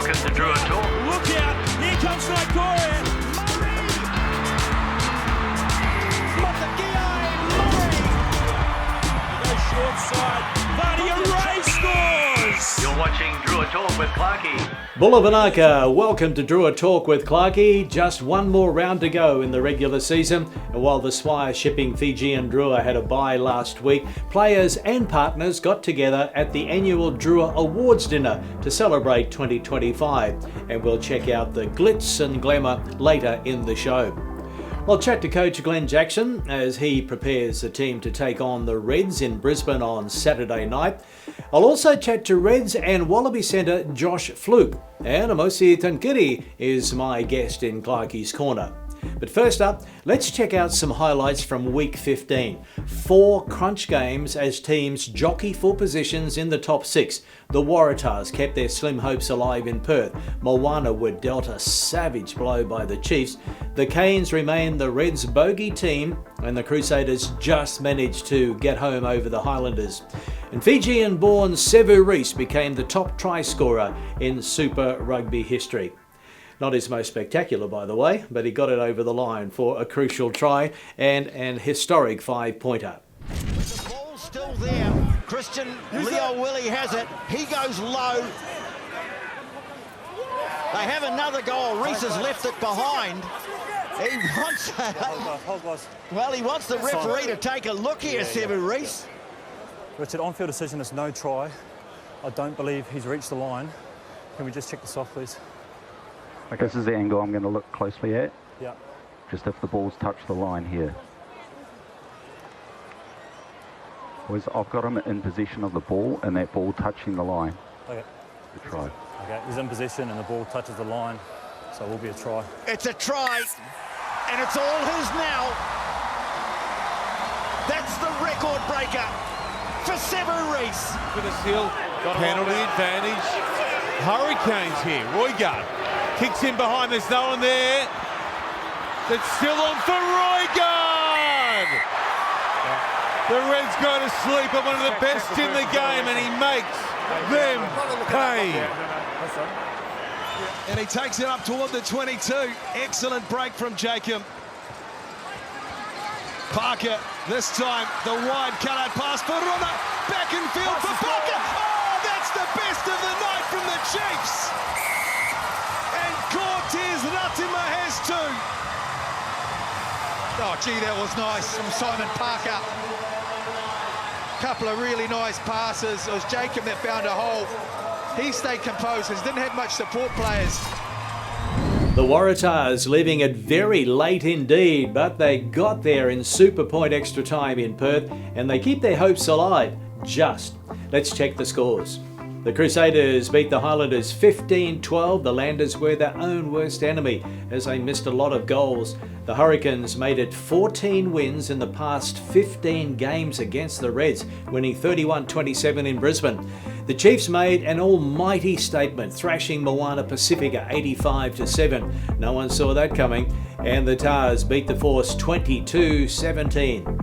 Welcome to Drua Talk. Look out, here comes Nigeria. Short side, Vardy Ray scores! You're watching Drua Talk with Clarkie. Bulavanaka, welcome to Drua Talk with Clarkie. Just one more round to go in the regular season, and while the Swire shipping Fijian Drua had a bye last week, players and partners got together at the annual Drua Awards dinner to celebrate 2025, and we'll check out the glitz and glamour later in the show. I'll chat to Coach Glen Jackson as he prepares the team to take on the Reds in Brisbane on Saturday night. I'll also chat to Reds and Wallaby centre Josh Flook, and Emosi Tuqiri is my guest in Clarkie's Corner. But first up, let's check out some highlights from Week 15. 4 crunch games as teams jockey for positions in the top 6. The Waratahs kept their slim hopes alive in Perth. Moana were dealt a savage blow by the Chiefs. The Canes remained the Reds' bogey team, and the Crusaders just managed to get home over the Highlanders. And Fijian-born Sevu Reece became the top try scorer in Super Rugby history. Not his most spectacular, by the way, but he got it over the line for a crucial try and an historic 5-pointer. The ball's still there. Christian Leo Willie has it. He goes low. They have another goal. Reece has left it behind. He wants he wants the referee to take a look here, Sevu Reece. Richard, on-field decision is no try. I don't believe he's reached the line. Can we just check this off, please? Okay, this is the angle I'm going to look closely at. Yeah. Just if the ball's touched the line here. Boys, I've got him in possession of the ball and that ball touching the line. Okay. The try. Okay, he's in position and the ball touches the line, so it will be a try. It's a try, and it's all his now. That's the record breaker for Sevu Reece. With a seal, penalty advantage. Hurricanes here, Roigard. Kicks in behind, there's no one there. That's still on for Roigard! The Reds go to sleep at one of the best in the game, and he makes them pay. And he takes it up toward the 22. Excellent break from Jacob. Parker, this time, the wide cut-out pass for Rona. Back in field for Parker. Oh, that's the best of the night from the Chiefs. And Cortez Ratima has 2. Oh, gee, that was nice from Simon Parker. Couple of really nice passes. It was Jacob that found a hole. He stayed composed because he didn't have much support players. The Waratahs leaving it very late indeed, but they got there in super point extra time in Perth, and they keep their hopes alive. Just. Let's check the scores. The Crusaders beat the Highlanders 15-12. The Landers were their own worst enemy as they missed a lot of goals. The Hurricanes made it 14 wins in the past 15 games against the Reds, winning 31-27 in Brisbane. The Chiefs made an almighty statement, thrashing Moana Pacifica 85-7. No one saw that coming. And the Tars beat the Force 22-17.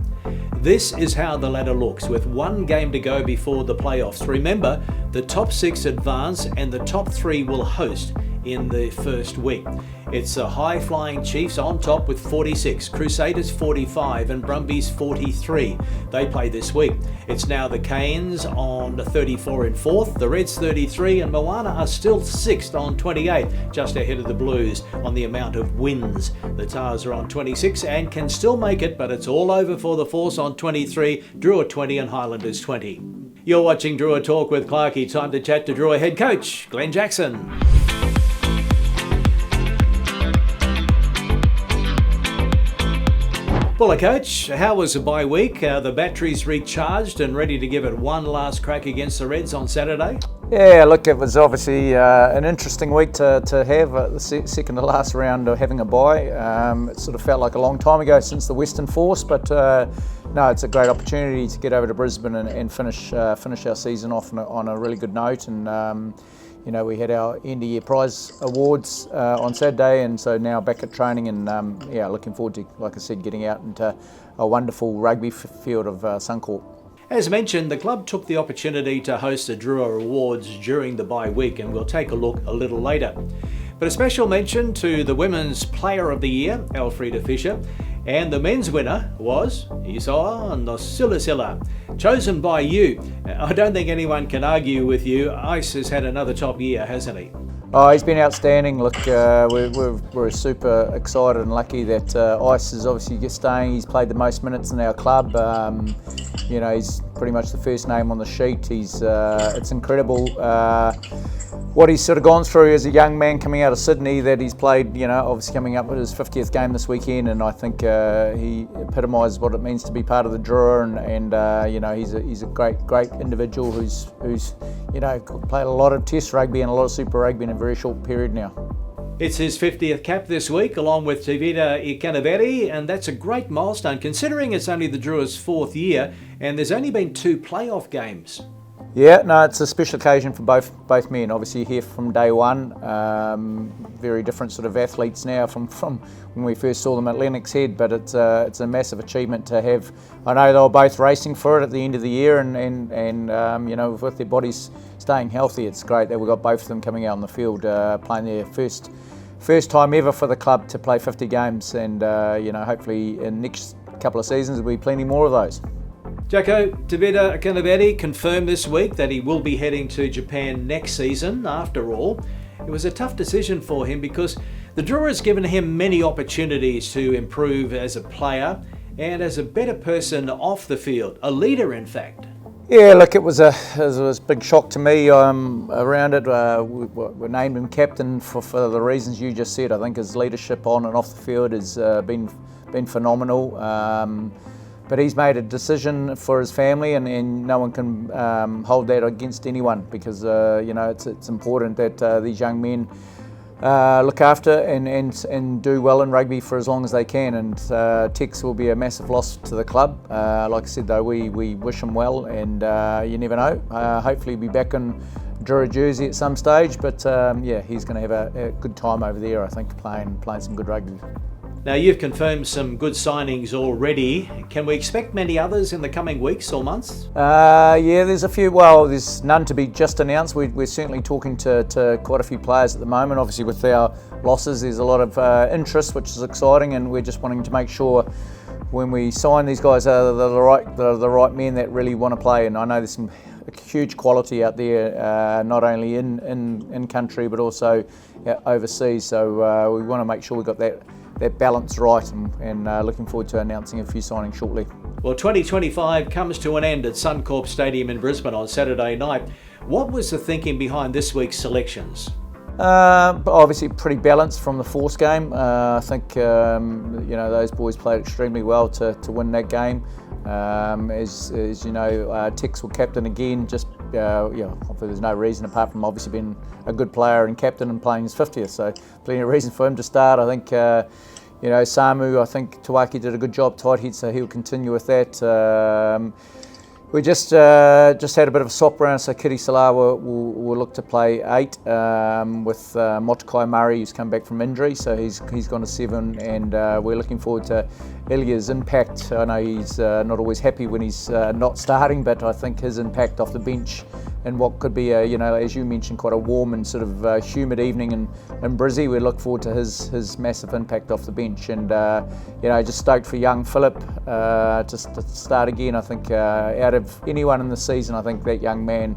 This is how the ladder looks with one game to go before the playoffs. Remember, the top 6 advance and the top 3 will host in the first week. It's the high-flying Chiefs on top with 46, Crusaders 45 and Brumbies 43. They play this week. It's now the Canes on 34 in 4th, the Reds 33 and Moana are still 6th on 28, just ahead of the Blues on the amount of wins. The Tars are on 26 and can still make it, but it's all over for the Force on 23, Drua 20 and Highlanders 20. You're watching Drua Talk with Clarkie. Time to chat to Drua head coach Glen Jackson. Well, Coach, how was the bye week? The batteries recharged and ready to give it one last crack against the Reds on Saturday? Yeah, look, it was obviously an interesting week to have the second to last round of having a bye. It sort of felt like a long time ago since the Western Force, but no, it's a great opportunity to get over to Brisbane and finish our season off on a really good note. And you know, we had our end of year prize awards on Saturday, and so now back at training and yeah, looking forward to, like I said, getting out into a wonderful rugby field of Suncorp. As mentioned, the club took the opportunity to host the Drua Awards during the bye week, and we'll take a look a little later. But a special mention to the Women's Player of the Year, Elfrieda Fisher, and the men's winner was Isa'a Nosilisila, chosen by you. I don't think anyone can argue with you. Ice has had another top year, hasn't he? Oh, he's been outstanding. Look, we're super excited and lucky that Ice is obviously staying. He's played the most minutes in our club. He's pretty much the first name on the sheet. It's incredible what he's sort of gone through as a young man coming out of Sydney, that he's played, obviously coming up with his 50th game this weekend, and I think he epitomises what it means to be part of the Drua, and he's a great individual who's played a lot of Test rugby and a lot of Super Rugby in a very short period now. It's his 50th cap this week, along with Tevita Ikanaveri, and that's a great milestone considering it's only the Drua's 4th year and there's only been 2 playoff games. Yeah, no, it's a special occasion for both men. Obviously here from day one, very different sort of athletes now from when we first saw them at Lennox Head, but it's a massive achievement to have. I know they were both racing for it at the end of the year, and with their bodies staying healthy, it's great that we've got both of them coming out on the field, playing their first time ever for the club to play 50 games, and hopefully in the next couple of seasons there'll be plenty more of those. Jacko, Tevita Ikanaveri confirmed this week that he will be heading to Japan next season. After all, it was a tough decision for him because the Drua has given him many opportunities to improve as a player and as a better person off the field, a leader in fact. Yeah, look, it was a big shock to me around it. We named him captain for the reasons you just said. I think his leadership on and off the field has been phenomenal. But he's made a decision for his family, and no one can hold that against anyone, because it's important that these young men look after and do well in rugby for as long as they can. And Tex will be a massive loss to the club. Like I said though, we wish him well, and you never know. Hopefully he'll be back in Drua jersey at some stage, but he's going to have a good time over there, I think, playing some good rugby. Now, you've confirmed some good signings already. Can we expect many others in the coming weeks or months? There's a few. Well, there's none to be just announced. We're certainly talking to quite a few players at the moment. Obviously, with our losses, there's a lot of interest, which is exciting, and we're just wanting to make sure when we sign these guys, they're the right men that really want to play. And I know there's some huge quality out there, not only in country but also overseas. So we want to make sure we've got that balance right, and looking forward to announcing a few signings shortly. Well, 2025 comes to an end at Suncorp Stadium in Brisbane on Saturday night. What was the thinking behind this week's selections? Obviously pretty balanced from the Force game. I think those boys played extremely well to win that game. As you know, Tex will captain again. There's no reason apart from obviously being a good player and captain and playing his 50th. So plenty of reason for him to start. I think Samu. I think Tuaki did a good job tight head, so he'll continue with that. We just had a bit of a swap round, so Kitty Salah will look to play 8 with Motukai Murray, who's come back from injury, so he's gone to 7, and we're looking forward to Ilya's impact. I know he's not always happy when he's not starting, but I think his impact off the bench and what could be as you mentioned, quite a warm and sort of humid evening in Brizzy, we look forward to his massive impact off the bench, and just stoked for young Philip to start again. I think out of anyone in the season, I think that young man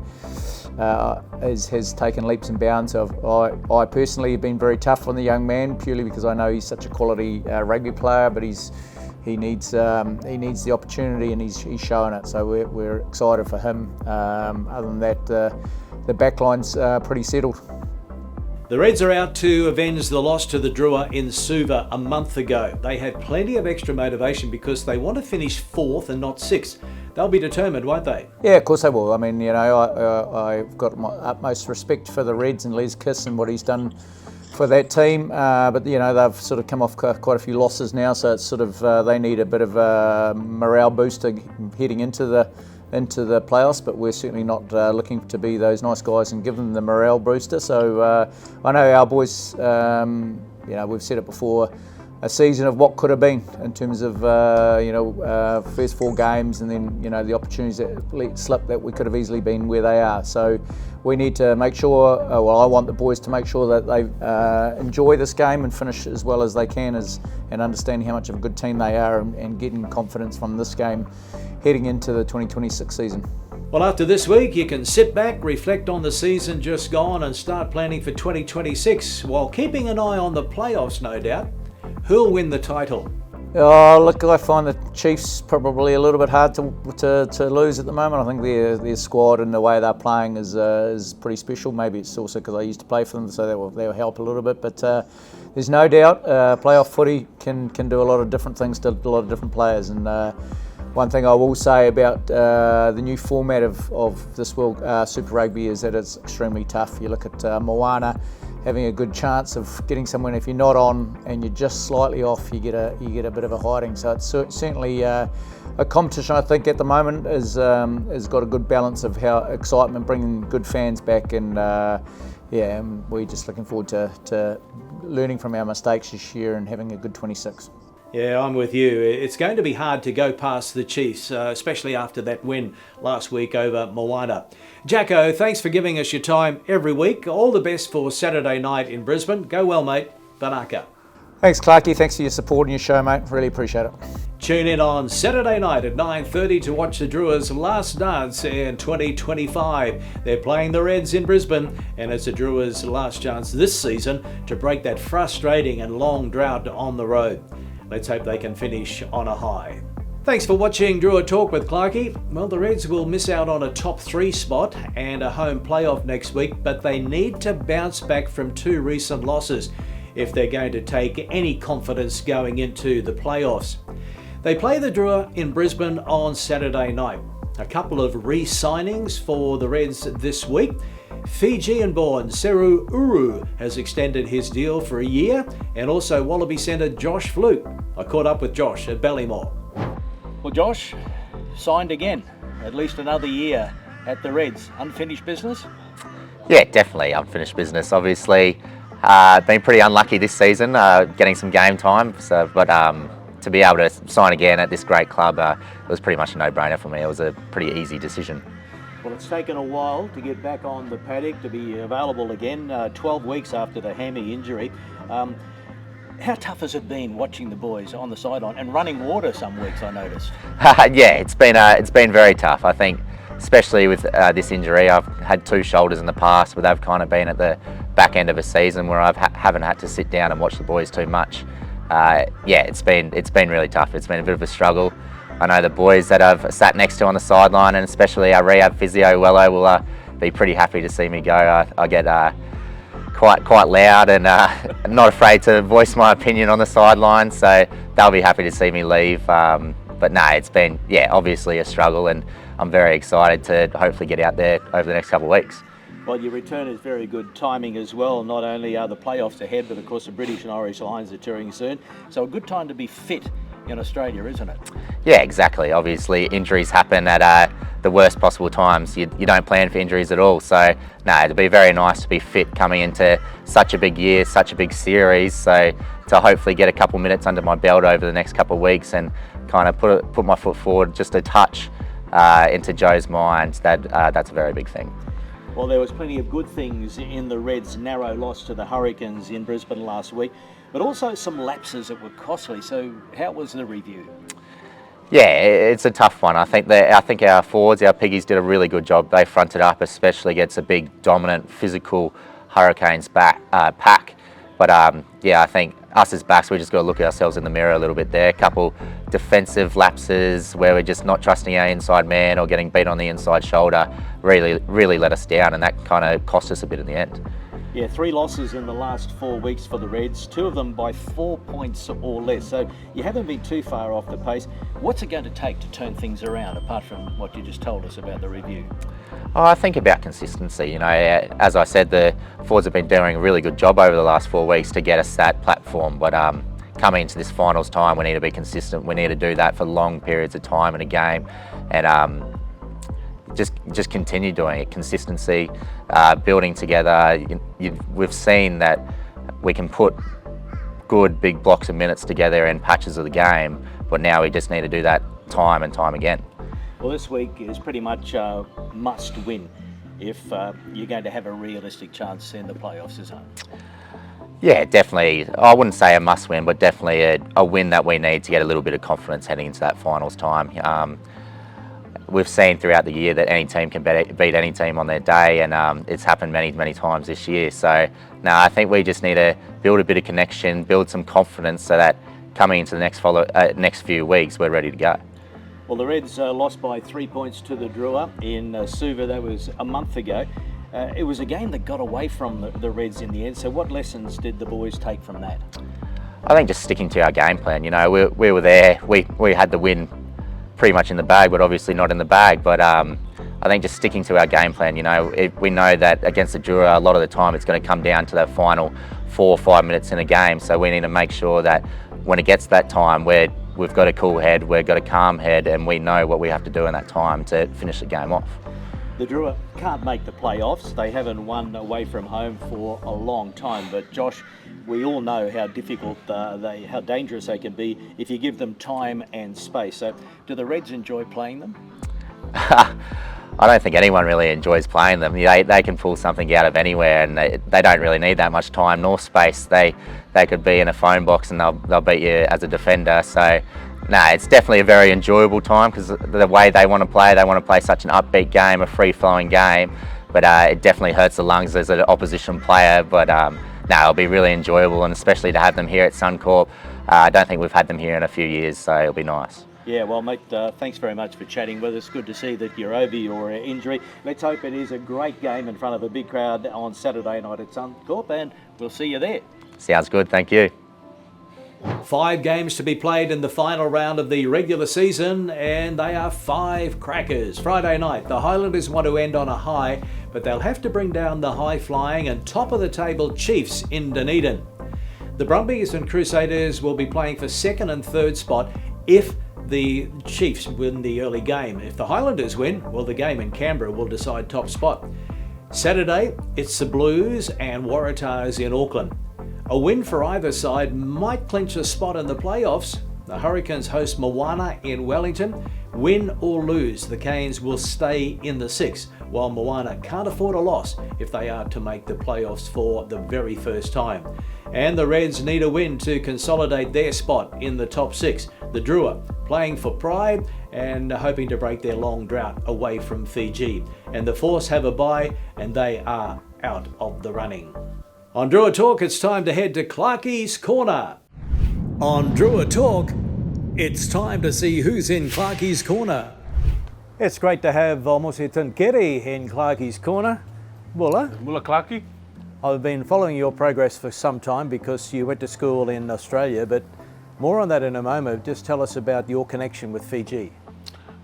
has taken leaps and bounds. I personally have been very tough on the young man, purely because I know he's such a quality rugby player, but he needs the opportunity, and he's showing it. So we're excited for him. Other than that, the backline's pretty settled. The Reds are out to avenge the loss to the Drua in Suva a month ago. They have plenty of extra motivation because they want to finish 4th and not 6th. They'll be determined, won't they? Yeah, of course they will. I mean, I've got my utmost respect for the Reds and Les Kiss and what he's done for that team. But they've sort of come off quite a few losses now, so it's sort of they need a bit of a morale booster heading into the playoffs. But we're certainly not looking to be those nice guys and give them the morale booster. So I know our boys. We've said it before. a season of what could have been in terms of first 4 games, and then the opportunities that let slip that we could have easily been where they are. So we need to make sure, I want the boys to make sure that they enjoy this game and finish as well as they can, and understanding how much of a good team they are, and getting confidence from this game heading into the 2026 season. Well, after this week, you can sit back, reflect on the season just gone, and start planning for 2026 while keeping an eye on the playoffs, no doubt. Who'll win the title? Oh, look, I find the Chiefs probably a little bit hard to lose at the moment. I think their squad and the way they're playing is pretty special. Maybe it's also because I used to play for them, so that will help a little bit. But there's no doubt playoff footy can do a lot of different things to a lot of different players. And one thing I will say about the new format of this World Super Rugby is that it's extremely tough. You look at Moana having a good chance of getting someone. If you're not on and you're just slightly off, you get a bit of a hiding. So it's certainly a competition. I think at the moment has got a good balance of how excitement, bringing good fans back, and and we're just looking forward to learning from our mistakes this year and having a good 26. Yeah, I'm with you. It's going to be hard to go past the Chiefs, especially after that win last week over Moana. Jacko, thanks for giving us your time every week. All the best for Saturday night in Brisbane. Go well, mate. Banaka. Thanks, Clarkie. Thanks for your support and your show, mate. Really appreciate it. Tune in on Saturday night at 9:30 to watch the Drua's last dance in 2025. They're playing the Reds in Brisbane, and it's the Drua's last chance this season to break that frustrating and long drought on the road. Let's hope they can finish on a high. Thanks for watching Drua Talk with Clarkie. Well, the Reds will miss out on a top 3 spot and a home playoff next week, but they need to bounce back from 2 recent losses if they're going to take any confidence going into the playoffs. They play the Drua in Brisbane on Saturday night. A couple of re-signings for the Reds this week. Fijian-born Seru Uru has extended his deal for a year, and also Wallaby centre Josh Flook. I caught up with Josh at Ballymore. Well, Josh, signed again, at least another year at the Reds. Unfinished business? Yeah, definitely unfinished business. Obviously, been pretty unlucky this season, getting some game time. But to be able to sign again at this great club, it was pretty much a no-brainer for me. It was a pretty easy decision. Well, it's taken a while to get back on the paddock, to be available again, 12 weeks after the hammy injury. How tough has it been watching the boys on the sideline and running water some weeks, I noticed? Yeah, it's been very tough. I think, especially with this injury, I've had 2 shoulders in the past, but they've kind of been at the back end of a season where I haven't had to sit down and watch the boys too much. Yeah, it's been really tough. It's been a bit of a struggle. I know the boys that I've sat next to on the sideline, and especially our rehab physio, Wello, will be pretty happy to see me go. I get quite loud and not afraid to voice my opinion on the sideline, so they'll be happy to see me leave. But no, it's been, obviously a struggle, and I'm very excited to hopefully get out there over the next couple of weeks. Well, your return is very good timing as well. Not only are the playoffs ahead, but of course the British and Irish Lions are touring soon. So a good time to be fit in Australia, isn't it? Yeah, exactly. Obviously, injuries happen at the worst possible times. You don't plan for injuries at all. So, no, it'll be very nice to be fit coming into such a big year, such a big series. So, to hopefully get a couple minutes under my belt over the next couple of weeks and kind of put my foot forward just a touch into Joe's mind, that's a very big thing. Well, there was plenty of good things in the Reds' narrow loss to the Hurricanes in Brisbane last week, but also some lapses that were costly. So how was the review? Yeah, it's a tough one. I think our forwards, our piggies, did a really good job. They fronted up, especially against a big, dominant, physical Hurricanes pack. But I think us as backs, we just got to look at ourselves in the mirror a little bit there. A couple defensive lapses where we're just not trusting our inside man or getting beat on the inside shoulder really let us down, and that kind of cost us a bit in the end. Yeah, 3 losses in the last 4 weeks for the Reds, 2 of them by 4 points or less. So you haven't been too far off the pace. What's it going to take to turn things around, apart from what you just told us about the review? Oh, I think about consistency. You know, as I said, the forwards have been doing a really good job over the last 4 weeks to get us that platform. But coming into this finals time, we need to be consistent. We need to do that for long periods of time in a game, and just continue doing it. Consistency, building together. We've seen that we can put good big blocks of minutes together in patches of the game, but now we just need to do that time and time again. Well, this week is pretty much a must win if you're going to have a realistic chance in the playoffs, isn't it? Yeah, definitely. I wouldn't say a must win, but definitely a win that we need to get a little bit of confidence heading into that finals time. We've seen throughout the year that any team can beat any team on their day, and it's happened many, many times this year. So, no, I think we just need to build a bit of connection, build some confidence so that coming into the next few weeks, we're ready to go. Well, the Reds lost by 3 points to the Drua in Suva. That was a month ago. It was a game that got away from the Reds in the end. So what lessons did the boys take from that? I think just sticking to our game plan. You know, we were there. We had the win pretty much in the bag, but obviously not in the bag. But I think just sticking to our game plan. You know, we know that against the Drua, a lot of the time it's going to come down to that final 4 or 5 minutes in a game. So we need to make sure that when it gets to that time, we've got a cool head, we've got a calm head, and we know what we have to do in that time to finish the game off. The Drua can't make the playoffs. They haven't won away from home for a long time. But Josh, we all know how difficult how dangerous they can be if you give them time and space. So do the Reds enjoy playing them? I don't think anyone really enjoys playing them. They can pull something out of anywhere, and they don't really need that much time nor space. They could be in a phone box and they'll beat you as a defender. So, it's definitely a very enjoyable time because the way they want to play such an upbeat game, a free-flowing game. But it definitely hurts the lungs as an opposition player. But it'll be really enjoyable, and especially to have them here at Suncorp. I don't think we've had them here in a few years, so it'll be nice. Yeah, well, mate, thanks very much for chatting with us. Good to see that you're over your injury. Let's hope it is a great game in front of a big crowd on Saturday night at Suncorp, and we'll see you there. Sounds good, thank you. 5 games to be played in the final round of the regular season, and they are 5 crackers. Friday night, the Highlanders want to end on a high, but they'll have to bring down the high-flying and top-of-the-table Chiefs in Dunedin. The Brumbies and Crusaders will be playing for 2nd and 3rd spot if the Chiefs win the early game. If the Highlanders win, well, the game in Canberra will decide top spot. Saturday, it's the Blues and Waratahs in Auckland. A win for either side might clinch a spot in the playoffs. The Hurricanes host Moana in Wellington. Win or lose, the Canes will stay in the 6, while Moana can't afford a loss if they are to make the playoffs for the very first time. And the Reds need a win to consolidate their spot in the top 6. The Drua playing for pride and hoping to break their long drought away from Fiji. And the Force have a bye and they are out of the running. On Drua Talk, it's time to head to Clarkie's Corner. On Drua Talk, it's time to see who's in Clarkie's Corner. It's great to have Emosi Tuqiri in Clarkie's Corner. Mulla Clarkie. I've been following your progress for some time because you went to school in Australia, but more on that in a moment. Just tell us about your connection with Fiji.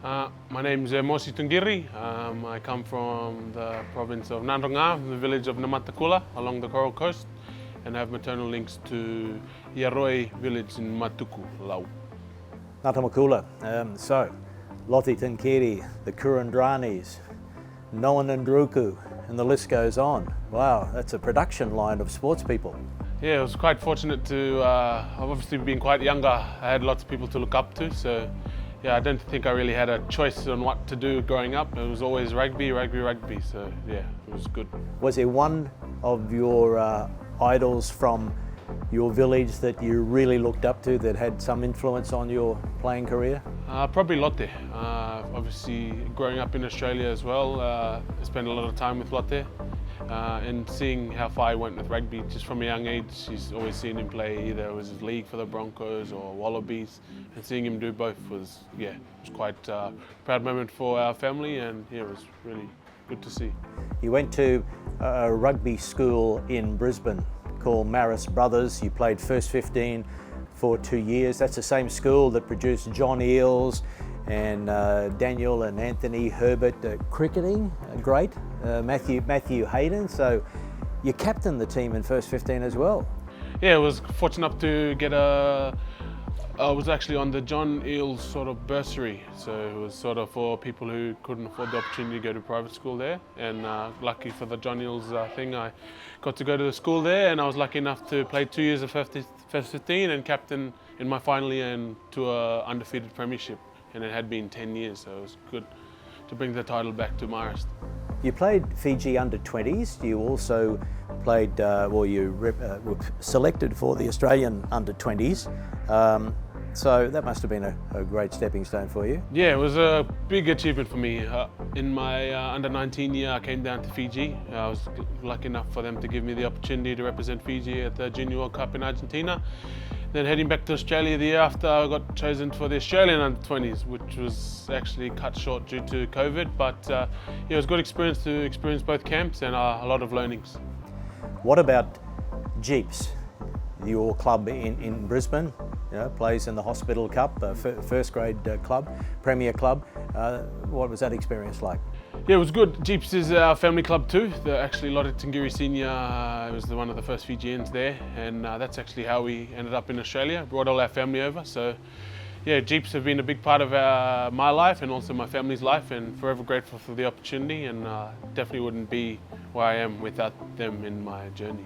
My name is Emosi Tuqiri. I come from the province of Nandronga, the village of Namatakula along the Coral Coast, and have maternal links to Yaroi village in Matuku, Lau. Natamakula. So, Loti Tuqiri, the Kurandranis, Noan and Druku, and the list goes on. Wow, that's a production line of sports people. Yeah, I was quite fortunate to, obviously being quite younger, I had lots of people to look up to, so yeah, I don't think I really had a choice on what to do growing up. It was always rugby, so yeah, it was good. Was there one of your idols from your village that you really looked up to that had some influence on your playing career? Probably Lotte. Obviously, growing up in Australia as well, I spent a lot of time with Lotte. And seeing how far he went with rugby just from a young age, she's always seen him play, either it was his league for the Broncos or Wallabies, and seeing him do both was, it was quite a proud moment for our family, and it was really good to see. You went to a rugby school in Brisbane called Maris Brothers. You played first 15 for 2 years. That's the same school that produced John Eales and Daniel and Anthony Herbert, cricketing, great. Matthew Hayden, so you captained the team in first 15 as well. Yeah, I was fortunate enough to get I was actually on the John Eales sort of bursary, so it was sort of for people who couldn't afford the opportunity to go to private school there, and lucky for the John Eales thing, I got to go to the school there, and I was lucky enough to play 2 years of first 15 and captain in my final year into a undefeated premiership, and it had been 10 years, so it was good to bring the title back to Marist. You played Fiji under-20s. You also played, were selected for the Australian under-20s. So that must have been a great stepping stone for you. Yeah, it was a big achievement for me. In my under-19 year, I came down to Fiji. I was lucky enough for them to give me the opportunity to represent Fiji at the Junior World Cup in Argentina. Then heading back to Australia the year after, I got chosen for the Australian under-20s, which was actually cut short due to COVID. But yeah, it was a good experience to experience both camps and a lot of learnings. What about Jeeps? Your club in Brisbane, plays in the Hospital Cup, first grade club, premier club. What was that experience like? Yeah, it was good. Jeeps is our family club too. Actually, Drua Tuqiri Senior was one of the first Fijians there, and that's actually how we ended up in Australia. Brought all our family over. So, yeah, Jeeps have been a big part of my life and also my family's life, and forever grateful for the opportunity, and definitely wouldn't be where I am without them in my journey.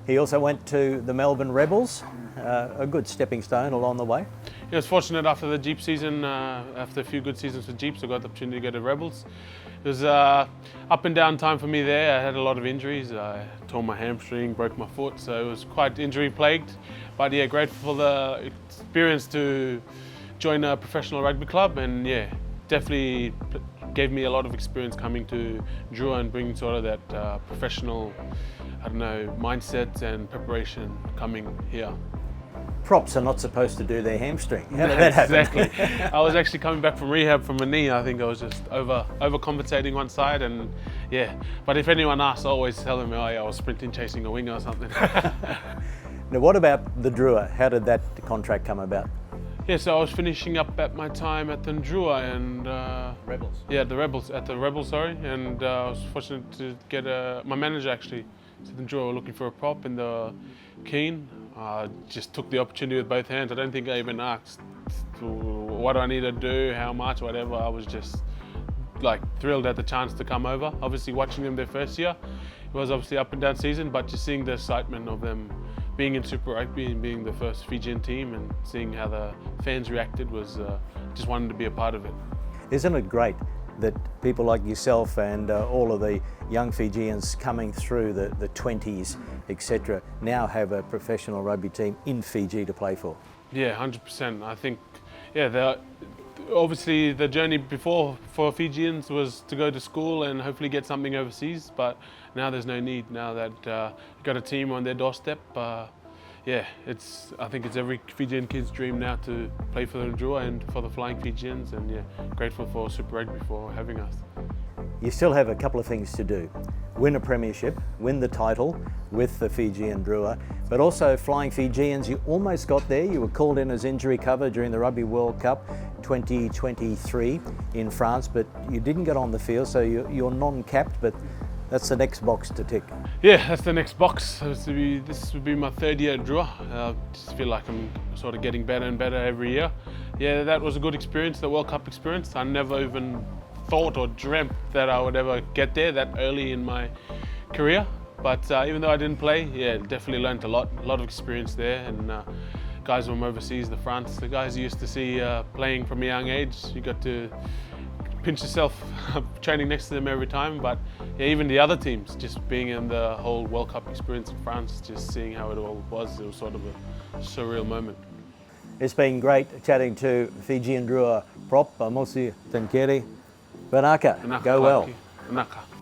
He also went to the Melbourne Rebels, a good stepping stone along the way. I was fortunate after the Jeep season, after a few good seasons for Jeeps, I got the opportunity to go to Rebels. It was up and down time for me there. I had a lot of injuries. I tore my hamstring, broke my foot, so it was quite injury plagued. But yeah, grateful for the experience to join a professional rugby club, and yeah, definitely gave me a lot of experience coming to Drua and bringing sort of that professional, mindset and preparation coming here. Props are not supposed to do their hamstring. How did that happen? Exactly. I was actually coming back from rehab from a knee. I think I was just overcompensating one side, and yeah. But if anyone asks, I always tell them, I was sprinting chasing a wing or something. Now, what about the Drua? How did that contract come about? Yeah, so I was finishing up at my time at the Drua and Rebels. Yeah, at the Rebels, and I was fortunate to get my manager actually said the Drua were looking for a prop in the Keen. I just took the opportunity with both hands. I don't think I even asked what do I need to do, how much, whatever. I was just thrilled at the chance to come over. Obviously watching them their first year, it was obviously up and down season, but just seeing the excitement of them being in Super Rugby and being the first Fijian team and seeing how the fans reacted was just wanted to be a part of it. Isn't it great that people like yourself and all of the young Fijians coming through the 20s, etc., now have a professional rugby team in Fiji to play for? Yeah, 100%. I think, obviously the journey before for Fijians was to go to school and hopefully get something overseas, but now there's no need. Now that you've got a team on their doorstep, I think it's every Fijian kid's dream now to play for the Drua and for the Flying Fijians, and yeah, grateful for Super Rugby for having us. You still have a couple of things to do. Win a premiership, win the title with the Fijian Drua, but also Flying Fijians, you almost got there. You were called in as injury cover during the Rugby World Cup 2023 in France, but you didn't get on the field, so you're non-capped, but that's the next box to tick. Yeah, that's the next box. This would be my third year at Drua. I just feel like I'm sort of getting better and better every year. Yeah, that was a good experience, the World Cup experience. I never even thought or dreamt that I would ever get there that early in my career. But even though I didn't play, yeah, definitely learned a lot of experience there. And guys from overseas, the guys you used to see playing from a young age, you got to pinch yourself training next to them every time. But yeah, even the other teams, just being in the whole World Cup experience in France, just seeing how it all was, it was sort of a surreal moment. It's been great chatting to Fijian Drua prop Emosi Tuqiri. Banaka, go well.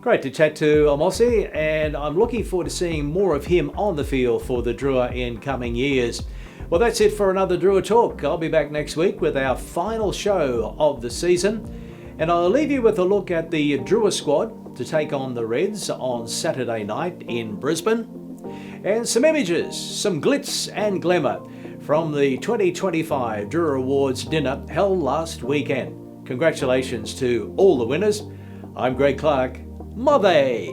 Great to chat to Emosi, and I'm looking forward to seeing more of him on the field for the Drua in coming years. Well, that's it for another Drua Talk. I'll be back next week with our final show of the season, and I'll leave you with a look at the Drua squad to take on the Reds on Saturday night in Brisbane, and some images, some glitz and glamour from the 2025 Drua Awards dinner held last weekend. Congratulations to all the winners. I'm Greg Clark. Mother!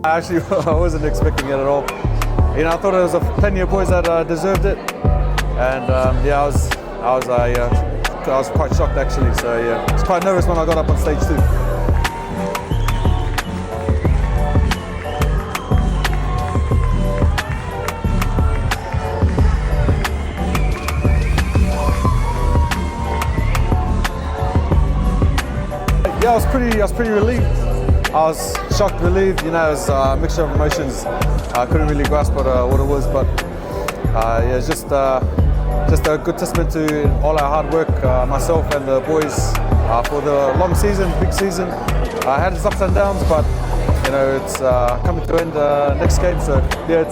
Actually, I wasn't expecting it at all. I thought there was plenty of boys that deserved it, and I was quite shocked actually. So yeah, I was quite nervous when I got up on stage too. was pretty relieved. I was shocked, relieved. You know, it was a mixture of emotions. I couldn't really grasp what it was, but yeah, it's just a good testament to all our hard work, myself and the boys, for the long season, big season. I had its ups and downs, but you know, it's coming to end next game, so yeah,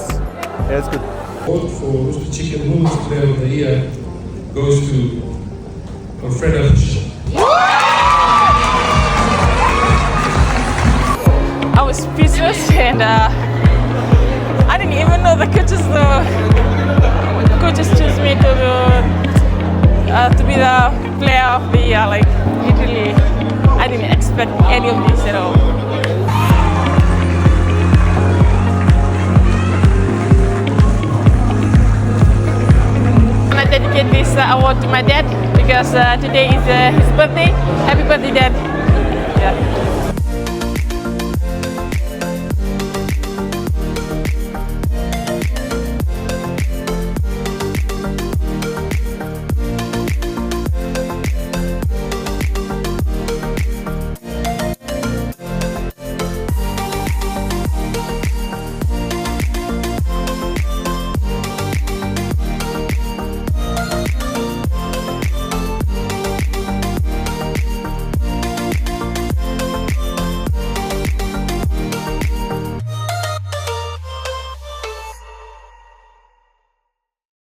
it's good. Vote for Rooster Chicken Women's Player of the Year goes to Alfreda Fisher. I was speechless, and I didn't even know the coaches chose me to be the player of the year. Like, literally, I didn't expect any of this at all. I dedicate this award to my dad because today is his birthday. Happy birthday, Dad. Yeah.